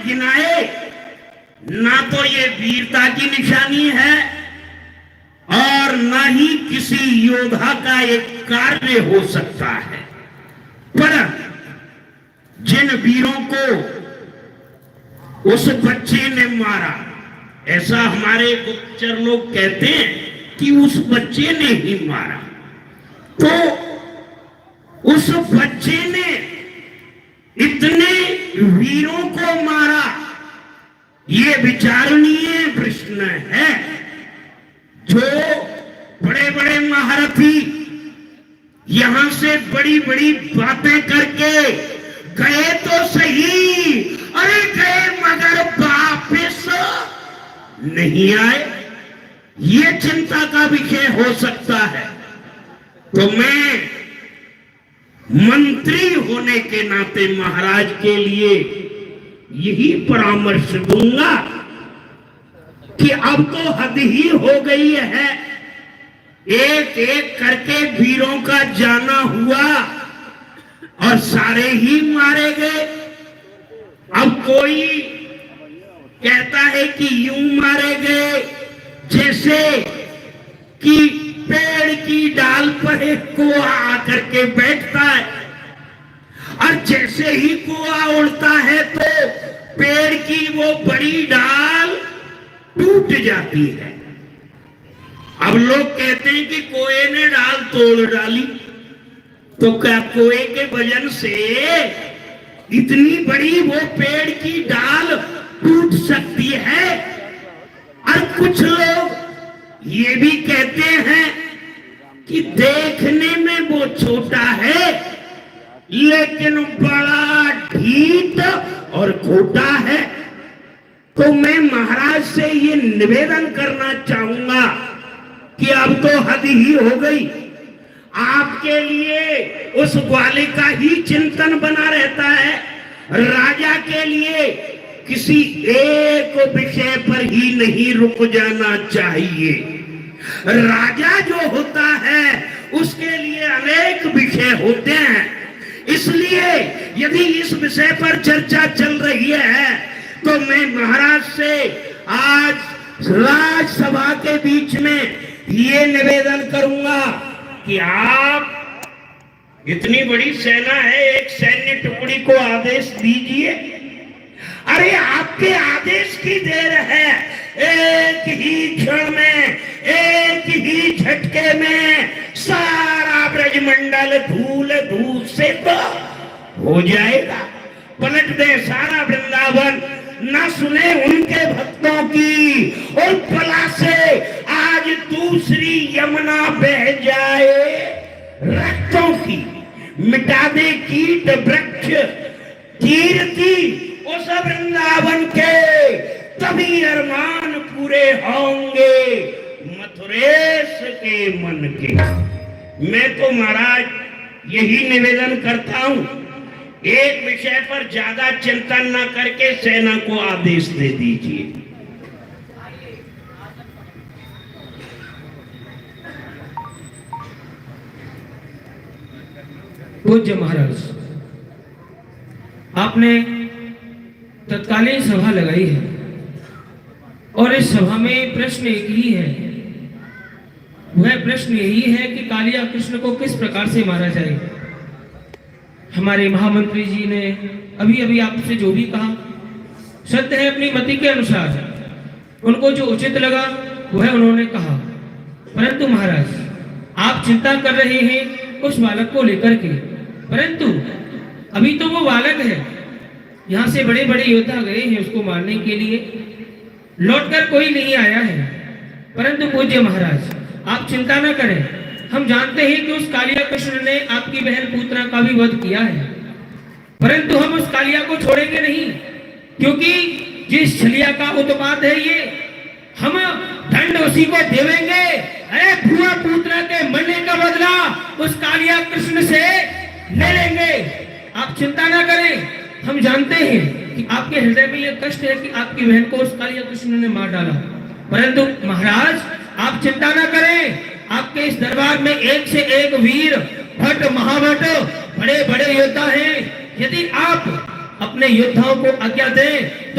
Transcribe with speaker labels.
Speaker 1: गिनाए, ना तो ये वीरता की निशानी है और ना ही किसी योद्धा का एक कार्य हो सकता है। पर जिन वीरों को उस बच्चे ने मारा, ऐसा हमारे गुप्तचर लोग कहते हैं कि उस बच्चे ने ही मारा, तो उस बच्चे ने इतने वीरों को मारा, ये विचारणीय प्रश्न है। जो बड़े बड़े महारथी यहां से बड़ी बड़ी बातें करके गए तो सही, अरे गए मगर वापिस नहीं आए, ये चिंता का विषय हो सकता है। तो मैं मंत्री होने के नाते महाराज के लिए यही परामर्श दूंगा कि अब तो हद ही हो गई है, एक एक करके वीरों का जाना हुआ और सारे ही मारे गए। अब कोई कहता है कि यूं मारे गए जैसे कि पेड़ की डाल पर एक कुआ आकर के बैठता है, और जैसे ही कुआ उड़ता है तो पेड़ की वो बड़ी डाल टूट जाती है। अब लोग कहते हैं कि कोए ने डाल तोड़ डाली, तो क्या कोए के वजन से इतनी बड़ी वो पेड़ की डाल टूट सकती है? और कुछ लोग ये भी कहते हैं कि देखने में वो छोटा है लेकिन बड़ा ढीठ और खोटा है। तो मैं महाराज से ये निवेदन करना चाहूंगा कि अब तो हद ही हो गई। आपके लिए उस ग्वाले का ही चिंतन बना रहता है, राजा के लिए किसी एक विषय पर ही नहीं रुक जाना चाहिए। राजा जो होता है उसके लिए अनेक विषय होते हैं, इसलिए यदि इस विषय पर चर्चा चल रही है तो मैं महाराज से आज राजसभा के बीच में ये निवेदन करूंगा कि आप, इतनी बड़ी सेना है, एक सैन्य टुकड़ी को आदेश दीजिए। अरे आपके आदेश की देर है, एक ही क्षण में, एक ही झटके में सारा ब्रजमंडल धूल धूल से तो हो जाएगा। पलट दे सारा वृंदावन, न सुने उनके भक्तों की, और पला से आज दूसरी यमुना बह जाए रक्तों की, मिटा दे कीट वृक्ष कीर्ति उस वृंदावन के, तभी अरमान पूरे होंगे मथुरेश के मन के। मैं तो महाराज यही निवेदन करता हूं, एक विषय पर ज्यादा चिंतन न करके सेना को आदेश दे दीजिए।
Speaker 2: पूज्य महाराज, आपने तत्कालीन सभा लगाई है और इस सभा में प्रश्न एक ही है। वह प्रश्न यही है कि कालिया कृष्ण को किस प्रकार से मारा जाए। हमारे महामंत्री जी ने अभी अभी आपसे जो भी कहा सत्य है, अपनी मति के अनुसार उनको जो उचित लगा वह उन्होंने कहा। परंतु महाराज, आप चिंता कर रहे हैं उस बालक को लेकर के, परंतु अभी तो वो बालक है, यहाँ से बड़े बड़े योद्धा गए हैं उसको मारने के लिए, लौटकर कोई नहीं आया है। परंतु पूज्य महाराज, आप चिंता न करें, हम जानते हैं कि उस कालिया कृष्ण ने आपकी बहन पूतना का भी वध किया है, परंतु हम उस कालिया को छोड़ेंगे नहीं, क्योंकि जिस छलिया का उत्पाद है ये, हम दंड उसी को देवेंगे। अरे भुआ पूतना के मरने का बदला उस कालिया कृष्ण से ले लेंगे। आप चिंता ना करें, हम जानते हैं कि आपके हृदय में यह कष्ट है कि आपकी बहन को उस कालिया कृष्ण ने मार डाला, परंतु महाराज आप चिंता ना करें, आपके इस दरबार में एक से एक वीर भट्ट महाभट्ट बड़े बड़े योद्धा हैं। यदि आप अपने योद्धाओं को आज्ञा दें